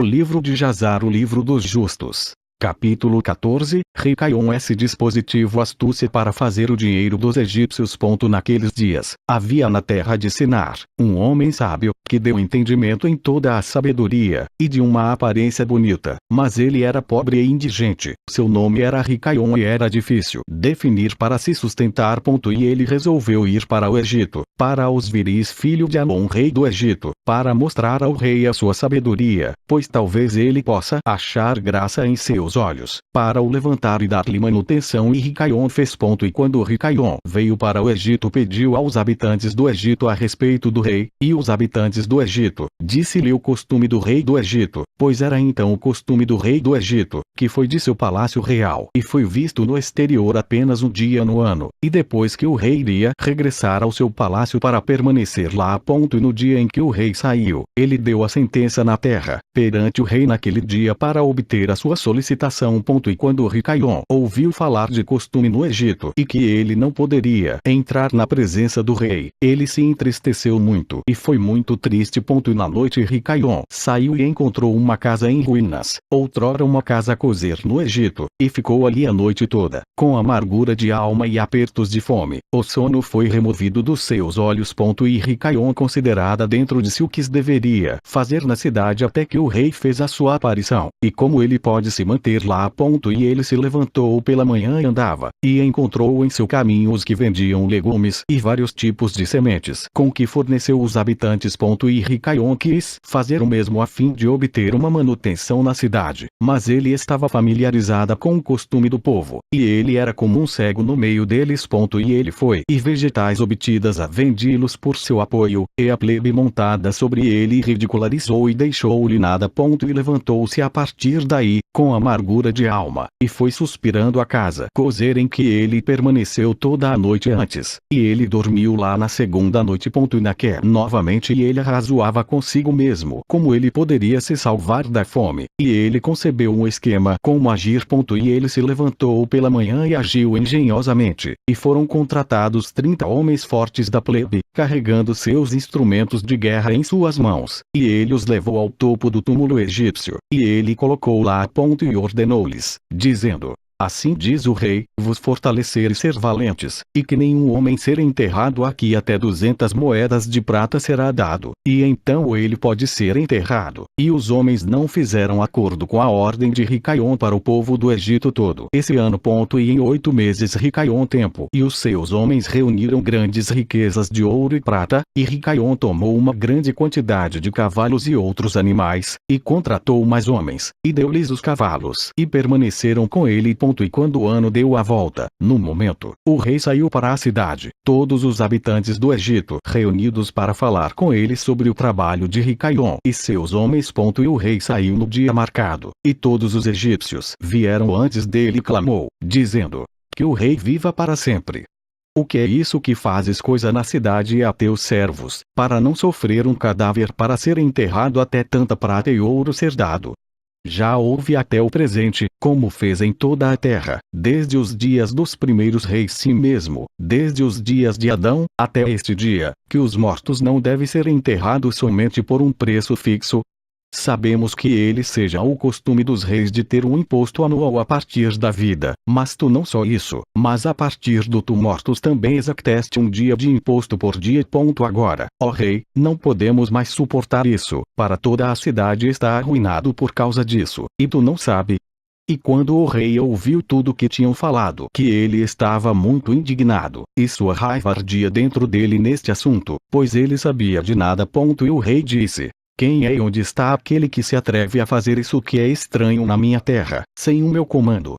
livro de Jazar, o livro dos justos. Capítulo 14. Rei Caion, esse dispositivo astúcia para fazer o dinheiro dos egípcios. Naqueles dias, havia na terra de Sinar, um homem sábio, que deu entendimento em toda a sabedoria, e de uma aparência bonita, mas ele era pobre e indigente. Seu nome era Rei Caion e era difícil definir para se sustentar. E ele resolveu ir para o Egito, para Osviris, filho de Amon, rei do Egito, para mostrar ao rei a sua sabedoria, pois talvez ele possa achar graça em seus olhos, para o levantar e dar-lhe manutenção. E Rei Caion fez. E quando Rei Caion veio para o Egito, pediu aos habitantes do Egito a respeito do rei, e os habitantes do Egito, disse-lhe o costume do rei do Egito, pois era então o costume do rei do Egito, que foi de seu palácio real e foi visto no exterior apenas um dia no ano, e depois que o rei iria regressar ao seu palácio para permanecer lá. E no dia em que o rei saiu, ele deu a sentença na terra, perante o rei naquele dia, para obter a sua solicitação. E quando Rei Caion ouviu falar de costume no Egito e que ele não poderia entrar na presença do rei, ele se entristeceu muito e foi muito triste. E na noite Rei Caion saiu e encontrou uma casa em ruínas, outrora uma casa a cozer no Egito, e ficou ali a noite toda, com amargura de alma e apertos de fome. O sono foi removido dos seus olhos. E Rei Caion considerada dentro de si o que deveria fazer na cidade até que o rei fez a sua aparição, e como ele pode se manter lá. E ele se levantou pela manhã e andava, e encontrou em seu caminho os que vendiam legumes e vários tipos de sementes, com que forneceu os habitantes. E Rei Caion quis fazer o mesmo a fim de obter uma manutenção na cidade, mas ele estava familiarizada com o costume do povo, e ele era como um cego no meio deles. E ele foi e vegetais obtidas a vendi-los por seu apoio, e a plebe montada sobre ele ridicularizou e deixou-lhe nada. E levantou-se a partir daí, com amargura de alma, e foi suspirando a casa cozer em que ele permaneceu toda a noite antes, e ele dormiu lá na segunda noite. E naquela novamente ele arrazoava consigo mesmo como ele poderia se salvar da fome, e ele concebeu um esquema como agir. E ele se levantou pela manhã e agiu engenhosamente, e foram contratados 30 homens fortes da plebe, carregando seus instrumentos de guerra em suas mãos, e ele os levou ao topo do túmulo egípcio, e ele colocou lá. E ordenou-lhes, dizendo: assim diz o rei, vos fortalecer e ser valentes, e que nenhum homem ser enterrado aqui até 200 moedas de prata será dado, e então ele pode ser enterrado. E os homens não fizeram acordo com a ordem de Rei Caion para o povo do Egito todo esse ano. E em 8 meses Rei Caion e os seus homens reuniram grandes riquezas de ouro e prata, e Rei Caion tomou uma grande quantidade de cavalos e outros animais, e contratou mais homens, e deu-lhes os cavalos, e permaneceram com ele. E quando o ano deu a volta, no momento, o rei saiu para a cidade, todos os habitantes do Egito reunidos para falar com ele sobre o trabalho de Rei Caion e seus homens. E o rei saiu no dia marcado, e todos os egípcios vieram antes dele e clamou, dizendo: que o rei viva para sempre. O que é isso que fazes coisa na cidade e a teus servos, para não sofrer um cadáver para ser enterrado até tanta prata e ouro ser dado? Já houve até o presente, como fez em toda a terra, desde os dias dos primeiros reis, sim mesmo, desde os dias de Adão, até este dia, que os mortos não devem ser enterrados somente por um preço fixo. Sabemos que ele seja o costume dos reis de ter um imposto anual a partir da vida, mas tu não só isso, mas a partir do tu mortos também exacteste um dia de imposto por dia. Agora, ó rei, não podemos mais suportar isso, para toda a cidade está arruinado por causa disso, e tu não sabe. E quando o rei ouviu tudo que tinham falado, que ele estava muito indignado, e sua raiva ardia dentro dele neste assunto, pois ele sabia de nada. E o rei disse: quem é e onde está aquele que se atreve a fazer isso que é estranho na minha terra, sem o meu comando?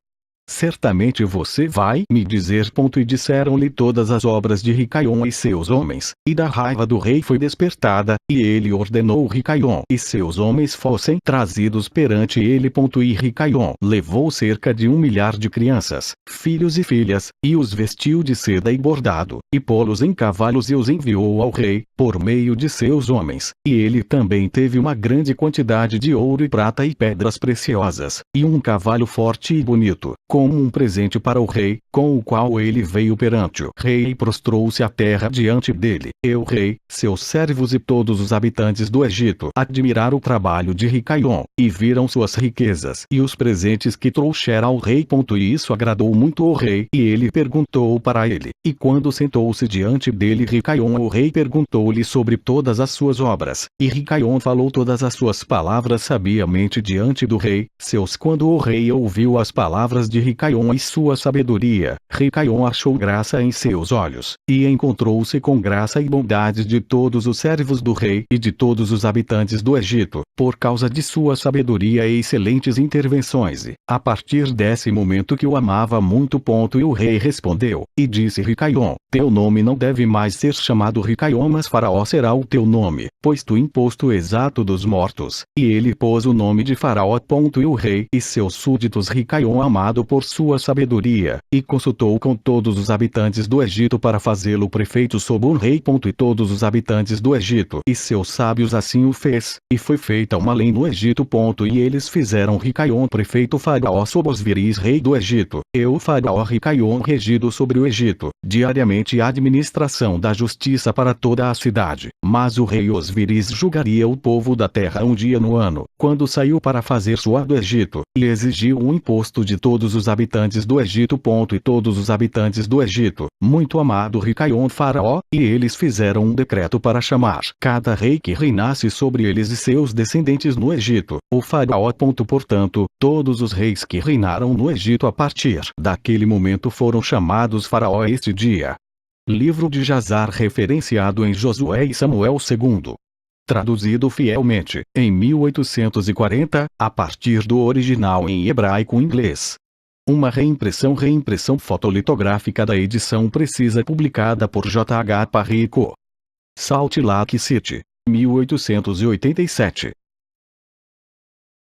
Certamente você vai me dizer. E disseram-lhe todas as obras de Rei Caion e seus homens, e da raiva do rei foi despertada, e ele ordenou Rei Caion e seus homens fossem trazidos perante ele. E Rei Caion levou cerca de 1 milhar de crianças, filhos e filhas, e os vestiu de seda e bordado, e pô-los em cavalos e os enviou ao rei, por meio de seus homens, e ele também teve uma grande quantidade de ouro e prata e pedras preciosas, e um cavalo forte e bonito, como um presente para o rei, com o qual ele veio perante o rei e prostrou-se à terra diante dele. E o rei, seus servos e todos os habitantes do Egito admiraram o trabalho de Ricaion, e viram suas riquezas e os presentes que trouxera ao rei. E isso agradou muito ao rei, e ele perguntou para ele. E quando sentou-se diante dele Ricaion, o rei perguntou-lhe sobre todas as suas obras, e Ricaion falou todas as suas palavras sabiamente diante do rei, seus. Quando o rei ouviu as palavras de Ricaion e sua sabedoria, Ricaion achou graça em seus olhos, e encontrou-se com graça e bondade de todos os servos do rei e de todos os habitantes do Egito, por causa de sua sabedoria e excelentes intervenções. E, a partir desse momento que o amava muito. E o rei respondeu, e disse Ricaion: teu nome não deve mais ser chamado Ricaion, mas Faraó será o teu nome, pois tu imposto exato dos mortos. E ele pôs o nome de Faraó. E o rei e seus súditos Ricaion amado por sua sabedoria, e consultou com todos os habitantes do Egito para fazê-lo prefeito sobre o rei. E todos os habitantes do Egito e seus sábios assim o fez, e foi feita uma lei no Egito. E eles fizeram Ricaion prefeito Faraó sobre os viris rei do Egito, e o Faraó Ricaion regido sobre o Egito, diariamente a administração da justiça para toda a cidade. Mas o rei os viris julgaria o povo da terra um dia no ano, quando saiu para fazer sua do Egito, e exigiu o imposto de todos os habitantes do Egito. E todos os habitantes do Egito, muito amado Ricaion Faraó, e eles fizeram um decreto para chamar cada rei que reinasse sobre eles e seus descendentes no Egito, o Faraó. Portanto, todos os reis que reinaram no Egito a partir daquele momento foram chamados Faraó este dia. Livro de Jazar referenciado em Josué e Samuel II. Traduzido fielmente, em 1840, a partir do original em hebraico-inglês. Uma reimpressão fotolitográfica da edição precisa publicada por J. H. Parrico. Salt Lake City, 1887.